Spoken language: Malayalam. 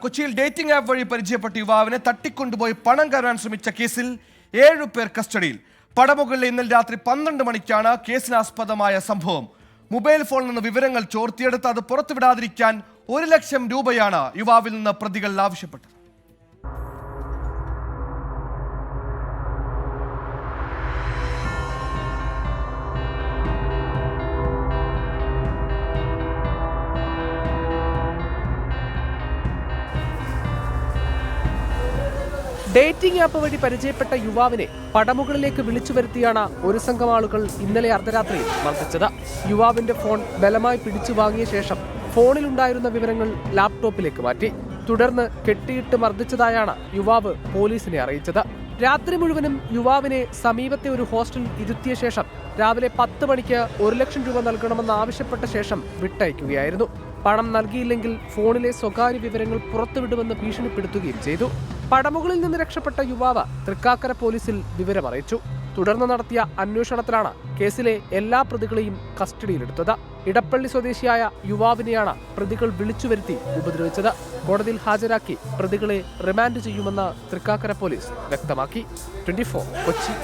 കൊച്ചിയിൽ ഡേറ്റിംഗ് ആപ്പ് വഴി പരിചയപ്പെട്ട യുവാവിനെ തട്ടിക്കൊണ്ടുപോയി പണം കയറാൻ ശ്രമിച്ച കേസിൽ 7 പേർ കസ്റ്റഡിയിൽ. പടമുകളിൽ ഇന്നലെ രാത്രി 12 മണിക്കാണ് കേസിനാസ്പദമായ സംഭവം. മൊബൈൽ ഫോണിൽ നിന്ന് വിവരങ്ങൾ ചോർത്തിയെടുത്ത് അത് പുറത്തുവിടാതിരിക്കാൻ 1 ലക്ഷം രൂപയാണ് യുവാവിൽ നിന്ന് പ്രതികൾ ആവശ്യപ്പെട്ടത്. ഡേറ്റിംഗ് ആപ്പ് വഴി പരിചയപ്പെട്ട യുവാവിനെ പടമുകളിലേക്ക് വിളിച്ചു വരുത്തിയാണ് ഒരു സംഘം ആളുകൾ ഇന്നലെ അർദ്ധരാത്രി മർദ്ദിച്ചത്. യുവാവിന്റെ ഫോൺ ബലമായി പിടിച്ചു വാങ്ങിയ ശേഷം ഫോണിലുണ്ടായിരുന്ന വിവരങ്ങൾ ലാപ്ടോപ്പിലേക്ക് മാറ്റി. തുടർന്ന് കെട്ടിയിട്ട് മർദ്ദിച്ചതായാണ് യുവാവ് പോലീസിനെ അറിയിച്ചത്. രാത്രി മുഴുവനും യുവാവിനെ സമീപത്തെ ഒരു ഹോസ്റ്റലിൽ ഇരുത്തിയ ശേഷം രാവിലെ 10 മണിക്ക് 1 ലക്ഷം രൂപ നൽകണമെന്ന് ആവശ്യപ്പെട്ട ശേഷം വിട്ടയക്കുകയായിരുന്നു. പണം നൽകിയില്ലെങ്കിൽ ഫോണിലെ സ്വകാര്യ വിവരങ്ങൾ പുറത്തുവിടുമെന്ന് ഭീഷണിപ്പെടുത്തുകയും ചെയ്തു. പടമുകളിൽ നിന്ന് രക്ഷപ്പെട്ട യുവാവ് തൃക്കാക്കര പോലീസിൽ വിവരമറിയിച്ചു. തുടർന്ന് നടത്തിയ അന്വേഷണത്തിലാണ് കേസിലെ എല്ലാ പ്രതികളെയും കസ്റ്റഡിയിലെടുത്തത്. ഇടപ്പള്ളി സ്വദേശിയായ യുവാവിനെയാണ് പ്രതികൾ വിളിച്ചുവരുത്തി ഉപദ്രവിച്ചത്. കോടതിയിൽ ഹാജരാക്കി പ്രതികളെ റിമാൻഡ് ചെയ്യുമെന്ന് തൃക്കാക്കര പോലീസ് വ്യക്തമാക്കി. 24 കൊച്ചി.